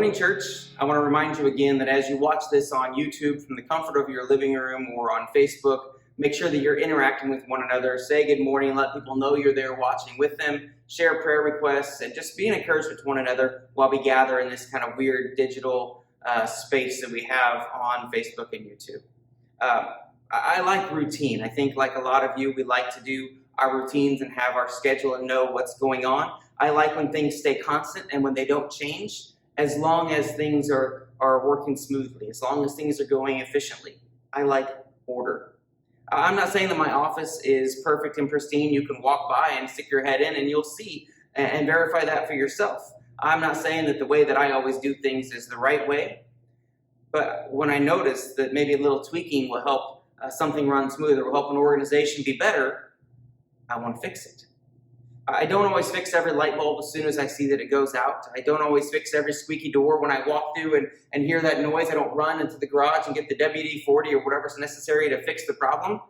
morning, church. I want to remind you again that as you watch this on YouTube from the comfort of your living room or on Facebook, make sure that you're interacting with one another. Say good morning, let people know you're there watching with them, share prayer requests, and just be an encouragement to one another while we gather in this kind of weird digital space that we have on Facebook and YouTube. I like routine. I think like a lot of you, we like to do our routines and have our schedule and know what's going on. I like when things stay constant and when they don't change, as long as things are working smoothly, as long as things are going efficiently. I like order. I'm not saying that my office is perfect and pristine. You can walk by and stick your head in and you'll see and verify that for yourself. I'm not saying that the way that I always do things is the right way, but when I notice that maybe a little tweaking will help something run smoother, will help an organization be better, I want to fix it. I don't always fix every light bulb as soon as I see that it goes out. I don't always fix every squeaky door when I walk through and hear that noise. I don't run into the garage and get the WD-40 or whatever's necessary to fix the problem.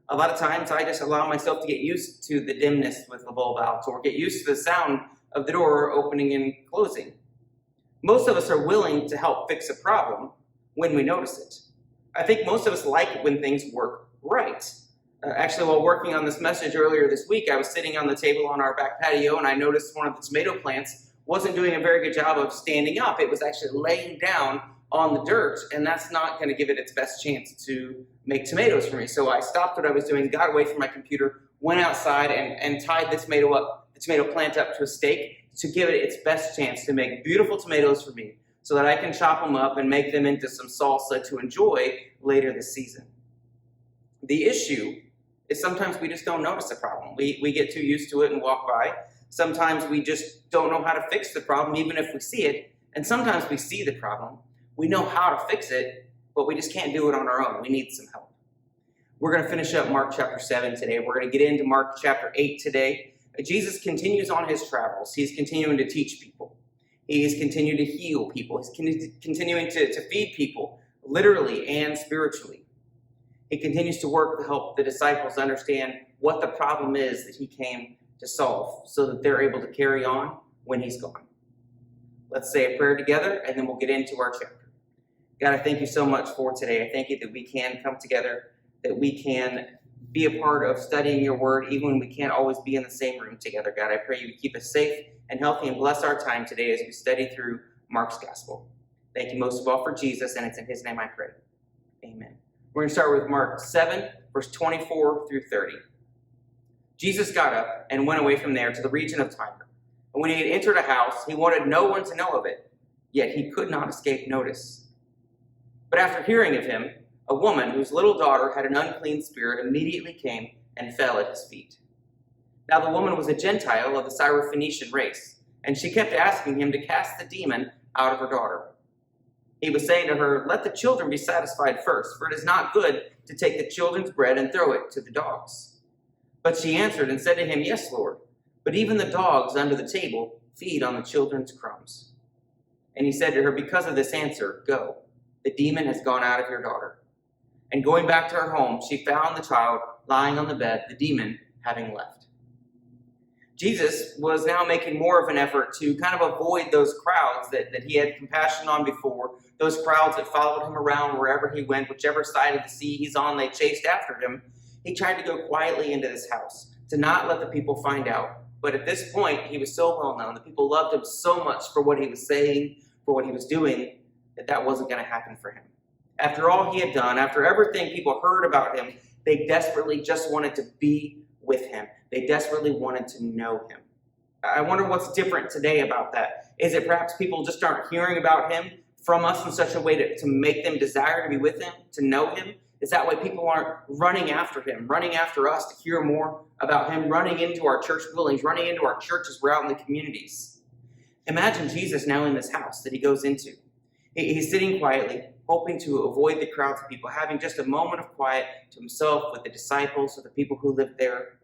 A lot of times I just allow myself to get used to the dimness with the bulb out or get used to the sound of the door opening and closing. Most of us are willing to help fix a problem when we notice it. I think most of us like it when things work right. Actually, while working on this message earlier this week, I was sitting on the table on our back patio and I noticed one of the tomato plants wasn't doing a very good job of standing up. It was actually laying down on the dirt, and that's not going to give it its best chance to make tomatoes for me. So I stopped what I was doing, got away from my computer, went outside and tied the tomato plant up to a stake to give it its best chance to make beautiful tomatoes for me so that I can chop them up and make them into some salsa to enjoy later this season. The issue is sometimes we just don't notice the problem. We get too used to it and walk by. Sometimes we just don't know how to fix the problem, even if we see it. And sometimes we see the problem. We know how to fix it, but we just can't do it on our own. We need some help. We're going to finish up Mark chapter 7 today. We're going to get into Mark chapter 8 today. Jesus continues on his travels. He's continuing to teach people. He's continuing to heal people. He's continuing to feed people, literally and spiritually. He continues to work to help the disciples understand what the problem is that he came to solve so that they're able to carry on when he's gone. Let's say a prayer together and then we'll get into our chapter. God, I thank you so much for today. I thank you that we can come together, that we can be a part of studying your word even when we can't always be in the same room together. God, I pray you would keep us safe and healthy and bless our time today as we study through Mark's gospel. Thank you most of all for Jesus, and it's in his name I pray. Amen. We're going to start with Mark 7, verse 24 through 30. Jesus got up and went away from there to the region of Tyre. And when he had entered a house, he wanted no one to know of it, yet he could not escape notice. But after hearing of him, a woman whose little daughter had an unclean spirit immediately came and fell at his feet. Now the woman was a Gentile of the Syrophoenician race, and she kept asking him to cast the demon out of her daughter. He was saying to her, "Let the children be satisfied first, for it is not good to take the children's bread and throw it to the dogs." But she answered and said to him, "Yes, Lord, but even the dogs under the table feed on the children's crumbs." And he said to her, "Because of this answer, go. The demon has gone out of your daughter." And going back to her home, she found the child lying on the bed, the demon having left. Jesus was now making more of an effort to kind of avoid those crowds that he had compassion on before, those crowds that followed him around wherever he went, whichever side of the sea he's on, they chased after him. He tried to go quietly into this house, to not let the people find out. But at this point, he was so well known, the people loved him so much for what he was saying, for what he was doing, that wasn't going to happen for him. After all he had done, after everything people heard about him, they desperately just wanted to be with him. They desperately wanted to know him. I wonder what's different today about that. Is it perhaps people just aren't hearing about him from us in such a way to make them desire to be with him, to know him? Is that why people aren't running after him, running after us to hear more about him, running into our church buildings, running into our churches, we're out in the communities? Imagine Jesus now in this house that he goes into. He's sitting quietly, hoping to avoid the crowds of people, having just a moment of quiet to himself with the disciples or the people who lived there.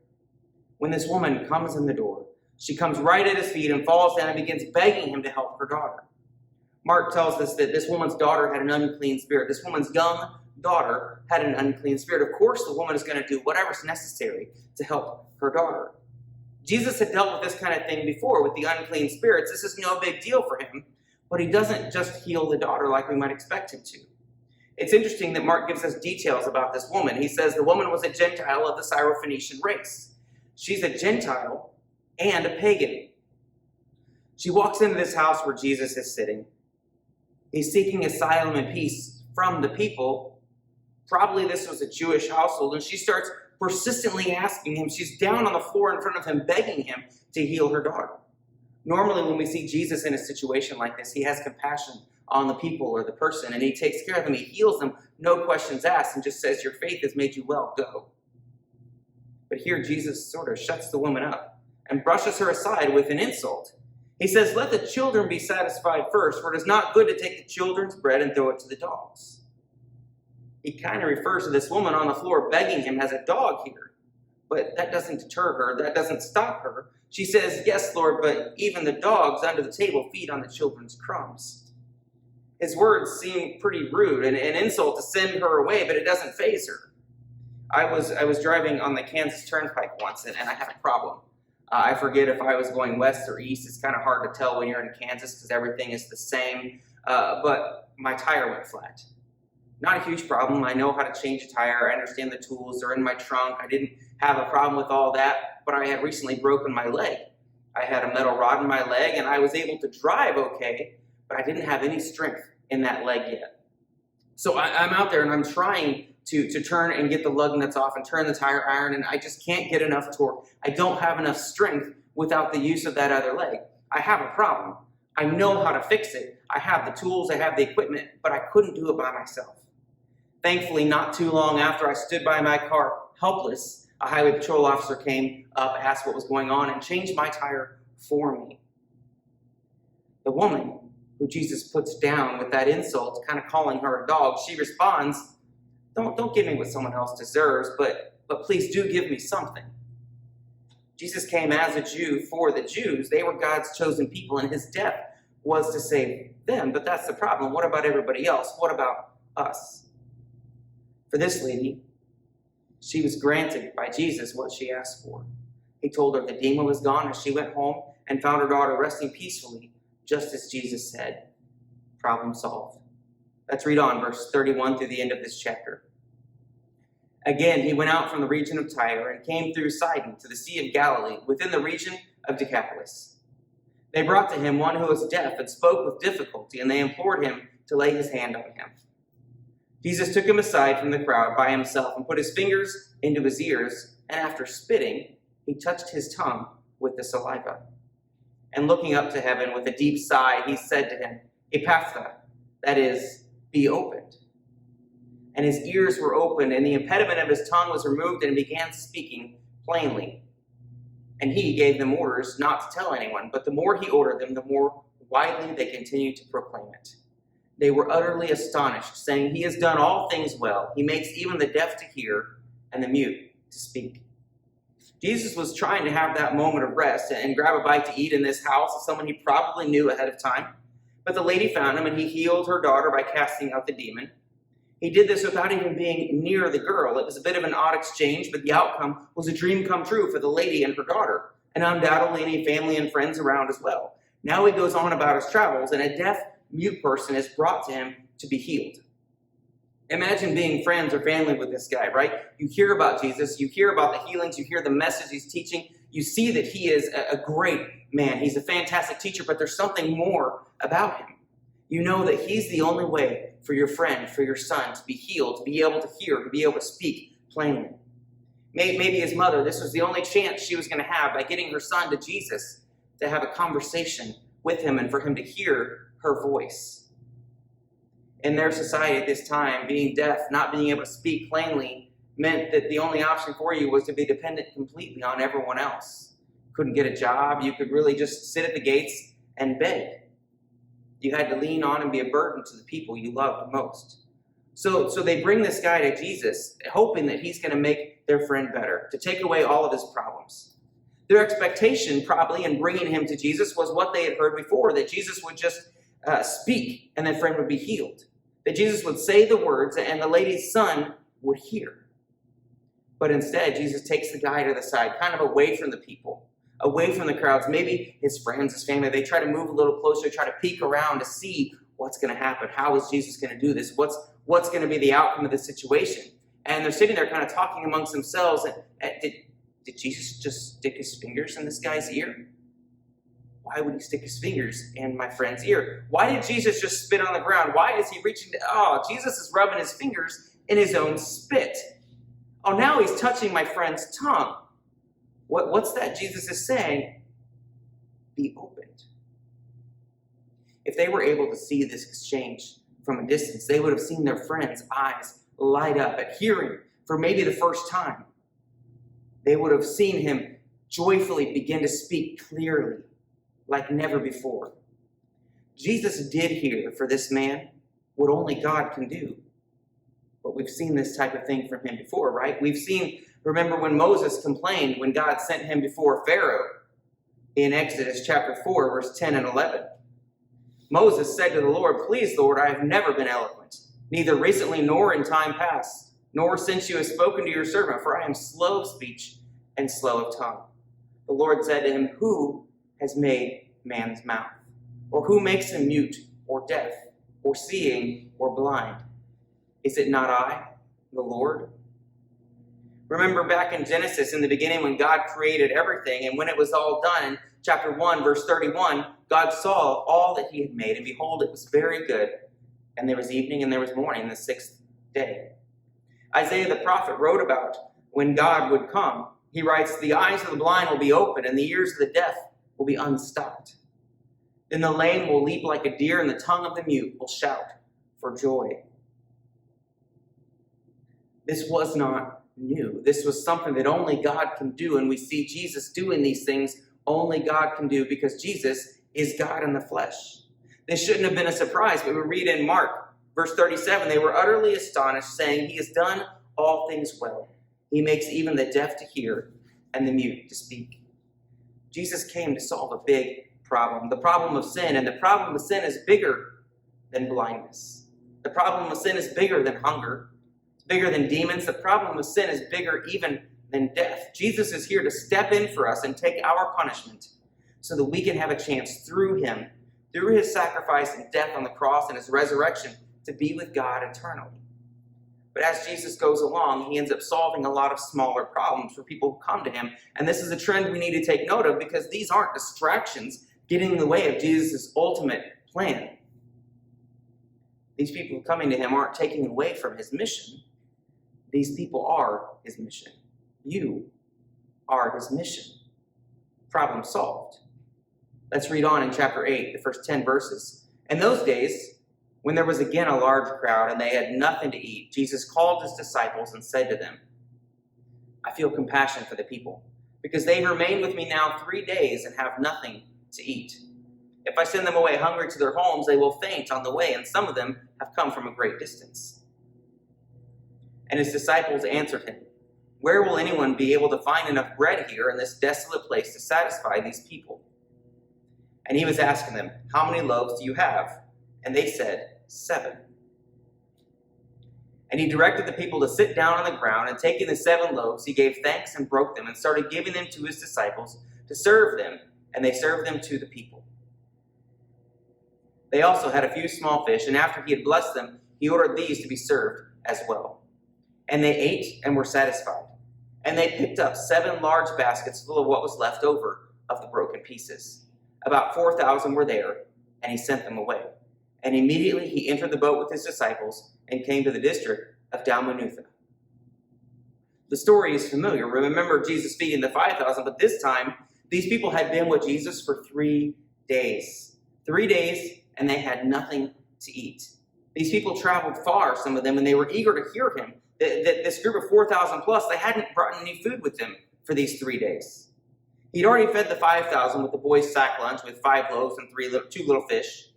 When this woman comes in the door, she comes right at his feet and falls down and begins begging him to help her daughter. Mark tells us that this woman's daughter had an unclean spirit. This woman's young daughter had an unclean spirit. Of course, the woman is going to do whatever's necessary to help her daughter. Jesus had dealt with this kind of thing before with the unclean spirits. This is no big deal for him. But he doesn't just heal the daughter like we might expect him to. It's interesting that Mark gives us details about this woman. He says the woman was a Gentile of the Syrophoenician race. She's a Gentile and a pagan. She walks into this house where Jesus is sitting. He's seeking asylum and peace from the people. Probably this was a Jewish household, and she starts persistently asking him. She's down on the floor in front of him, begging him to heal her daughter. Normally, when we see Jesus in a situation like this, he has compassion on the people or the person, and he takes care of them. He heals them, no questions asked, and just says, your faith has made you well, go. But here, Jesus sort of shuts the woman up and brushes her aside with an insult. He says, let the children be satisfied first, for it is not good to take the children's bread and throw it to the dogs. He kind of refers to this woman on the floor begging him as a dog here. But that doesn't deter her. That doesn't stop her. She says, yes, Lord, but even the dogs under the table feed on the children's crumbs. His words seem pretty rude, and an insult to send her away, but it doesn't faze her. I was driving on the Kansas Turnpike once, and I had a problem. I forget if I was going west or east. It's kind of hard to tell when you're in Kansas because everything is the same. But my tire went flat. Not a huge problem. I know how to change a tire. I understand the tools. They're in my trunk. I didn't have a problem with all that, but I had recently broken my leg. I had a metal rod in my leg, and I was able to drive okay, but I didn't have any strength in that leg yet. So I'm out there, and I'm trying to turn and get the lug nuts off and turn the tire iron, and I just can't get enough torque. I don't have enough strength without the use of that other leg. I have a problem. I know how to fix it. I have the tools, I have the equipment, but I couldn't do it by myself. Thankfully, not too long after I stood by my car, helpless, a highway patrol officer came up, asked what was going on, and changed my tire for me. The woman who Jesus puts down with that insult, kind of calling her a dog, she responds, don't give me what someone else deserves, but please do give me something. Jesus came as a Jew for the Jews. They were God's chosen people, and his death was to save them. But that's the problem. What about everybody else? What about us? For this lady, she was granted by Jesus what she asked for. He told her the demon was gone, and she went home and found her daughter resting peacefully, just as Jesus said. Problem solved. Let's read on, verse 31 through the end of this chapter. Again, he went out from the region of Tyre and came through Sidon to the Sea of Galilee, within the region of Decapolis. They brought to him one who was deaf and spoke with difficulty, and they implored him to lay his hand on him. Jesus took him aside from the crowd by himself and put his fingers into his ears, and after spitting, he touched his tongue with the saliva. And looking up to heaven with a deep sigh, he said to him, Ephphatha, that is, be opened. And his ears were opened, and the impediment of his tongue was removed, and he began speaking plainly. And he gave them orders not to tell anyone, but the more he ordered them, the more widely they continued to proclaim it. They were utterly astonished, saying, he has done all things well. He makes even the deaf to hear and the mute to speak. Jesus was trying to have that moment of rest and grab a bite to eat in this house of someone he probably knew ahead of time. But the lady found him, and he healed her daughter by casting out the demon. He did this without even being near the girl. It was a bit of an odd exchange, but the outcome was a dream come true for the lady and her daughter, and undoubtedly any family and friends around as well. Now he goes on about his travels, and a deaf, mute person is brought to him to be healed. Imagine being friends or family with this guy, right? You hear about Jesus, you hear about the healings, you hear the message he's teaching, you see that he is a great man. He's a fantastic teacher, but there's something more about him. You know that he's the only way for your friend, for your son to be healed, to be able to hear, to be able to speak plainly. Maybe his mother, this was the only chance she was going to have by getting her son to Jesus to have a conversation with him and for him to hear her voice. In their society at this time, being deaf, not being able to speak plainly, meant that the only option for you was to be dependent completely on everyone else. Couldn't get a job. You could really just sit at the gates and beg. You had to lean on and be a burden to the people you loved most. So they bring this guy to Jesus, hoping that he's going to make their friend better, to take away all of his problems. Their expectation, probably, in bringing him to Jesus was what they had heard before, that Jesus would just speak and the friend would be healed. That Jesus would say the words and the lady's son would hear. But instead, Jesus takes the guy to the side, kind of away from the people, away from the crowds. Maybe his friends, his family, they try to move a little closer, try to peek around to see what's going to happen. How is Jesus going to do this? What's going to be the outcome of the situation? And they're sitting there kind of talking amongst themselves. And did Jesus just stick his fingers in this guy's ear? Why would he stick his fingers in my friend's ear? Why did Jesus just spit on the ground? Why is he reaching Jesus is rubbing his fingers in his own spit. Oh, now he's touching my friend's tongue. What's that Jesus is saying? Be opened. If they were able to see this exchange from a distance, they would have seen their friend's eyes light up at hearing for maybe the first time. They would have seen him joyfully begin to speak clearly like never before. Jesus did here for this man what only God can do. But we've seen this type of thing from him before, right? Remember when Moses complained when God sent him before Pharaoh in Exodus chapter 4, verse 10 and 11. Moses said to the Lord, "Please, Lord, I have never been eloquent, neither recently nor in time past, nor since you have spoken to your servant, for I am slow of speech and slow of tongue." The Lord said to him, "Who has made man's mouth? Or who makes him mute or deaf or seeing or blind? Is it not I, the Lord?" Remember back in Genesis in the beginning when God created everything, and when it was all done, in chapter 1, verse 31, God saw all that he had made, and behold, it was very good. And there was evening and there was morning, the sixth day. Isaiah the prophet wrote about when God would come. He writes, "The eyes of the blind will be opened, and the ears of the deaf will be unstopped. Then the lame will leap like a deer, and the tongue of the mute will shout for joy." This was not new. This was something that only God can do, and we see Jesus doing these things only God can do because Jesus is God in the flesh. This shouldn't have been a surprise, but we read in Mark, verse 37, they were utterly astonished, saying, "He has done all things well. He makes even the deaf to hear and the mute to speak." Jesus came to solve a big problem, the problem of sin, and the problem of sin is bigger than blindness. The problem of sin is bigger than hunger. It's bigger than demons. The problem of sin is bigger even than death. Jesus is here to step in for us and take our punishment so that we can have a chance through him, through his sacrifice and death on the cross and his resurrection, to be with God eternally. But as Jesus goes along, he ends up solving a lot of smaller problems for people who come to him. And this is a trend we need to take note of because these aren't distractions getting in the way of Jesus' ultimate plan. These people coming to him aren't taking away from his mission. These people are his mission. You are his mission. Problem solved. Let's read on in chapter 8, the first 10 verses. In those days, when there was again a large crowd and they had nothing to eat, Jesus called his disciples and said to them, "I feel compassion for the people, because they remain with me now 3 days and have nothing to eat. If I send them away hungry to their homes, they will faint on the way, and some of them have come from a great distance." And his disciples answered him, "Where will anyone be able to find enough bread here in this desolate place to satisfy these people?" And he was asking them, "How many loaves do you have?" And they said, 7. And he directed the people to sit down on the ground, and taking the 7 loaves, he gave thanks and broke them and started giving them to his disciples to serve them, and they served them to the people. They also had a few small fish, and after he had blessed them, he ordered these to be served as well. And they ate and were satisfied. And they picked up 7 large baskets full of what was left over of the broken pieces. About 4,000 were there, and he sent them away. And immediately he entered the boat with his disciples and came to the district of Dalmanutha. The story is familiar. Remember Jesus feeding the 5,000, but this time these people had been with Jesus for 3 days. 3 days, and they had nothing to eat. These people traveled far, some of them, and they were eager to hear him. This group of 4,000 plus, they hadn't brought any food with them for these 3 days. He'd already fed the 5,000 with the boys' sack lunch with 5 loaves and 2 little fish.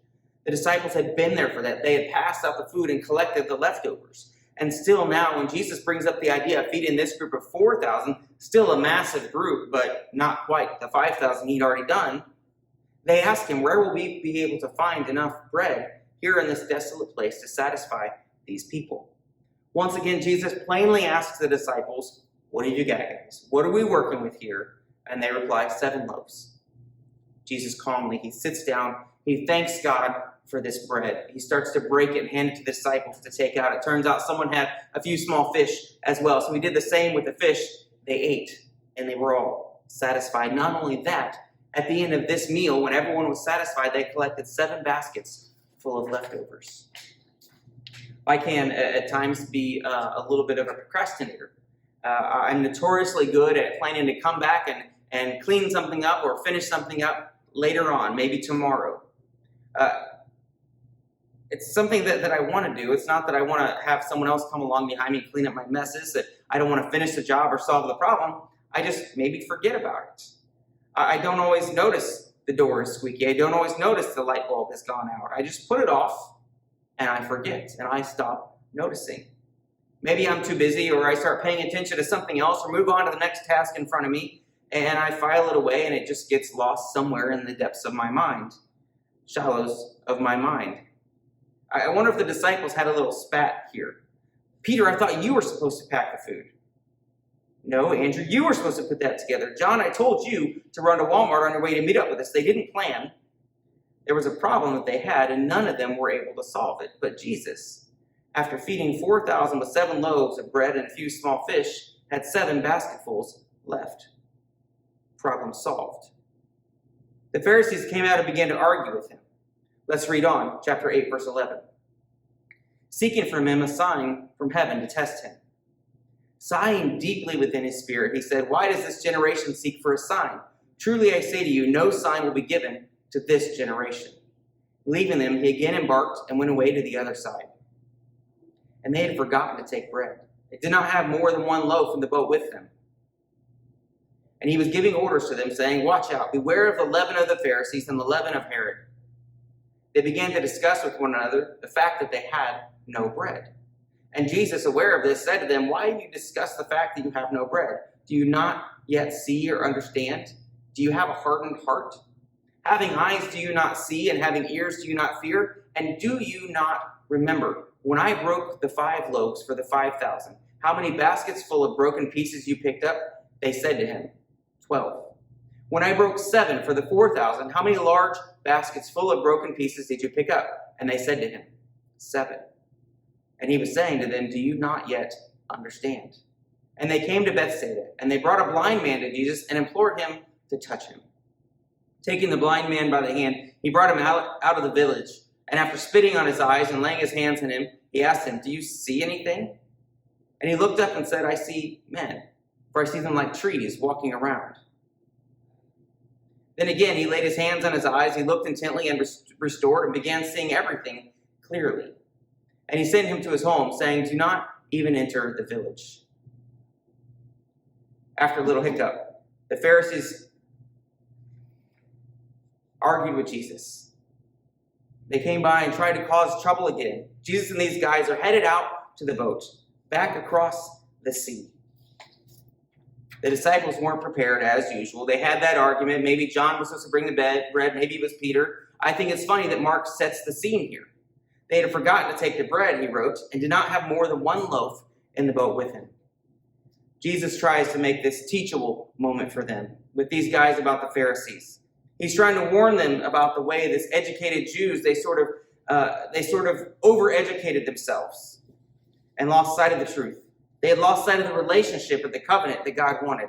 The disciples had been there for that. They had passed out the food and collected the leftovers. And still now, when Jesus brings up the idea of feeding this group of 4,000, still a massive group, but not quite the 5,000 he'd already done, they ask him, "Where will we be able to find enough bread here in this desolate place to satisfy these people?" Once again, Jesus plainly asks the disciples, "What have you got, guys? What are we working with here? And they reply, 7 loaves. Jesus calmly, he sits down, he thanks God for this bread. He starts to break it and hand it to the disciples to take out. It turns out someone had a few small fish as well. So he did the same with the fish. They ate, and they were all satisfied. Not only that, at the end of this meal, when everyone was satisfied, they collected 7 baskets full of leftovers. I can, at times, be a little bit of a procrastinator. I'm notoriously good at planning to come back and clean something up or finish something up later on, maybe tomorrow. It's something that I want to do. It's not that I want to have someone else come along behind me and clean up my messes, that I don't want to finish the job or solve the problem. I just maybe forget about it. I don't always notice the door is squeaky. I don't always notice the light bulb has gone out. I just put it off and I forget and I stop noticing. Maybe I'm too busy, or I start paying attention to something else, or move on to the next task in front of me, and I file it away and it just gets lost somewhere in the depths of my mind, shallows of my mind. I wonder if the disciples had a little spat here. Peter, I thought you were supposed to pack the food. No, Andrew, you were supposed to put that together. John, I told you to run to Walmart on your way to meet up with us. They didn't plan. There was a problem that they had, and none of them were able to solve it. But Jesus, after feeding 4,000 with 7 loaves of bread and a few small fish, had 7 basketfuls left. Problem solved. The Pharisees came out and began to argue with him. Let's read on, chapter 8, verse 11. Seeking from him a sign from heaven to test him. Sighing deeply within his spirit, he said, why does this generation seek for a sign? Truly I say to you, no sign will be given to this generation. Leaving them, he again embarked and went away to the other side. And they had forgotten to take bread. They did not have more than 1 loaf in the boat with them. And he was giving orders to them, saying, watch out, beware of the leaven of the Pharisees and the leaven of Herod. They began to discuss with one another the fact that they had no bread. And Jesus, aware of this, said to them, why do you discuss the fact that you have no bread? Do you not yet see or understand? Do you have a hardened heart? Having eyes, do you not see? And having ears, do you not fear? And do you not remember when I broke the 5 loaves for the 5,000? How many baskets full of broken pieces you picked up? They said to him, 12. When I broke 7 for the 4,000, how many large baskets full of broken pieces did you pick up? And they said to him, 7. And he was saying to them, do you not yet understand? And they came to Bethsaida, and they brought a blind man to Jesus and implored him to touch him. Taking the blind man by the hand, he brought him out of the village. And after spitting on his eyes and laying his hands on him, he asked him, do you see anything? And he looked up and said, I see men, for I see them like trees walking around. Then again, he laid his hands on his eyes, he looked intently and restored and began seeing everything clearly. And he sent him to his home, saying, do not even enter the village. After a little hiccup, the Pharisees argued with Jesus. They came by and tried to cause trouble again. Jesus and these guys are headed out to the boat, back across the sea. The disciples weren't prepared as usual. They had that argument. Maybe John was supposed to bring the bread. Maybe it was Peter. I think it's funny that Mark sets the scene here. They had forgotten to take the bread, he wrote, and did not have more than 1 loaf in the boat with him. Jesus tries to make this teachable moment for them with these guys about the Pharisees. He's trying to warn them about the way this educated Jews, they sort of overeducated themselves and lost sight of the truth. They had lost sight of the relationship and the covenant that God wanted.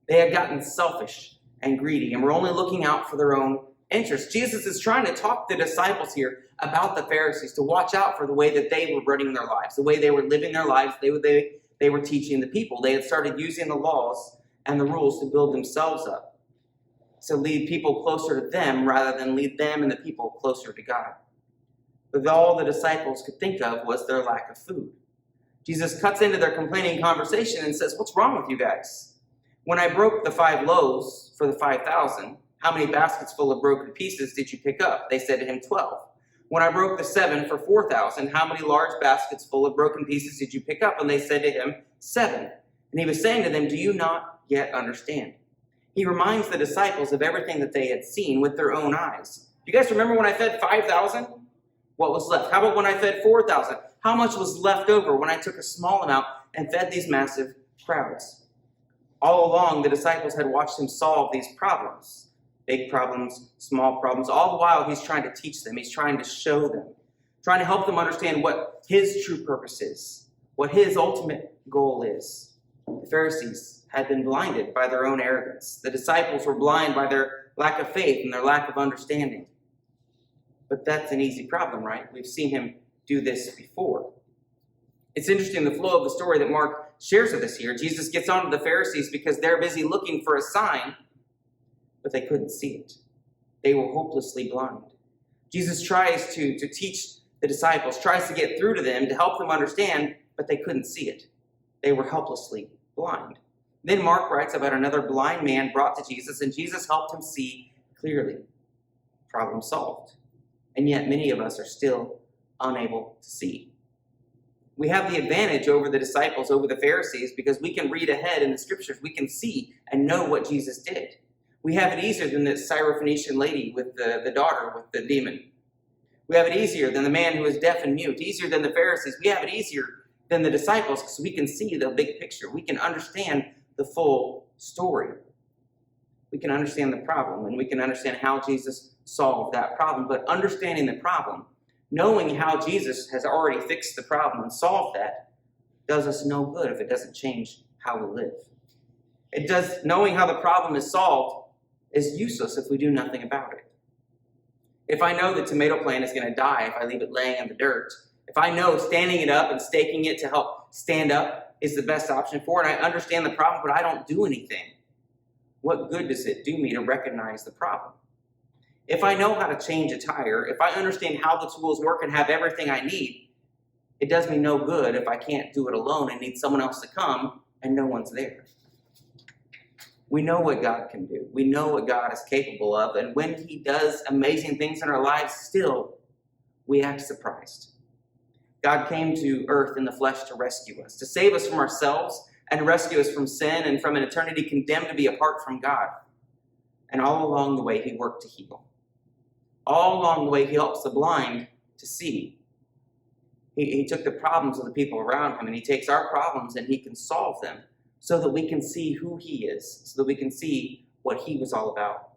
They had gotten selfish and greedy and were only looking out for their own interests. Jesus is trying to talk to the disciples here about the Pharisees, to watch out for the way that they were running their lives, the way they were living their lives, they were teaching the people. They had started using the laws and the rules to build themselves up, to lead people closer to them rather than lead them and the people closer to God. But all the disciples could think of was their lack of food. Jesus cuts into their complaining conversation and says, what's wrong with you guys? When I broke the 5 loaves for the 5,000, how many baskets full of broken pieces did you pick up? They said to him, 12. When I broke the 7 for 4,000, how many large baskets full of broken pieces did you pick up? And they said to him, 7. And he was saying to them, do you not yet understand? He reminds the disciples of everything that they had seen with their own eyes. Do you guys remember when I fed 5,000? What was left? How about when I fed 4,000? How much was left over when I took a small amount and fed these massive crowds? All along, the disciples had watched him solve these problems. Big problems, small problems. All the while, he's trying to teach them. He's trying to show them. Trying to help them understand what his true purpose is. What his ultimate goal is. The Pharisees had been blinded by their own arrogance. The disciples were blind by their lack of faith and their lack of understanding. But that's an easy problem, right? We've seen him do this before. It's interesting, the flow of the story that Mark shares with us here. Jesus gets on to the Pharisees because they're busy looking for a sign, but they couldn't see it. They were hopelessly blind. Jesus tries to teach the disciples, tries to get through to them to help them understand, but they couldn't see it. They were helplessly blind. Then Mark writes about another blind man brought to Jesus, and Jesus helped him see clearly. Problem solved. And yet many of us are still unable to see. We have the advantage over the disciples, over the Pharisees, because we can read ahead in the scriptures. We can see and know what Jesus did. We have it easier than the Syrophoenician lady with the daughter with the demon. We have it easier than the man who is deaf and mute, easier than the Pharisees. We have it easier than the disciples because we can see the big picture. We can understand the full story. We can understand the problem, and we can understand how Jesus solved that problem. But understanding the problem, knowing how Jesus has already fixed the problem and solved that, does us no good if it doesn't change how we live. Knowing how the problem is solved is useless if we do nothing about it. If I know the tomato plant is going to die if I leave it laying in the dirt, if I know standing it up and staking it to help stand up is the best option for it, I understand the problem, but I don't do anything, what good does it do me to recognize the problem? If I know how to change a tire, if I understand how the tools work and have everything I need, it does me no good if I can't do it alone and need someone else to come and no one's there. We know what God can do. We know what God is capable of. And when he does amazing things in our lives, still, we act surprised. God came to earth in the flesh to rescue us, to save us from ourselves and rescue us from sin and from an eternity condemned to be apart from God. And all along the way, he worked to heal. All along the way, he helps the blind to see. He took the problems of the people around him, and he takes our problems and he can solve them so that we can see who he is, so that we can see what he was all about.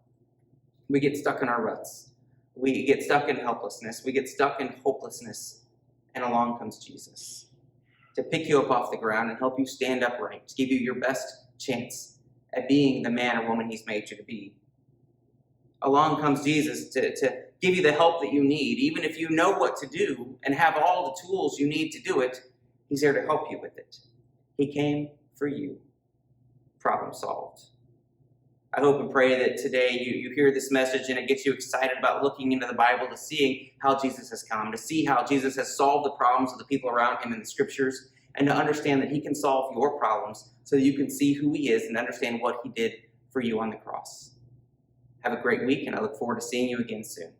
We get stuck in our ruts. We get stuck in helplessness. We get stuck in hopelessness. And along comes Jesus to pick you up off the ground and help you stand upright, to give you your best chance at being the man or woman he's made you to be. Along comes Jesus to give you the help that you need. Even if you know what to do and have all the tools you need to do it, he's there to help you with it. He came for you. Problem solved. I hope and pray that today you hear this message and it gets you excited about looking into the Bible, to seeing how Jesus has come, to see how Jesus has solved the problems of the people around him in the scriptures, and to understand that he can solve your problems so that you can see who he is and understand what he did for you on the cross. Have a great week, and I look forward to seeing you again soon.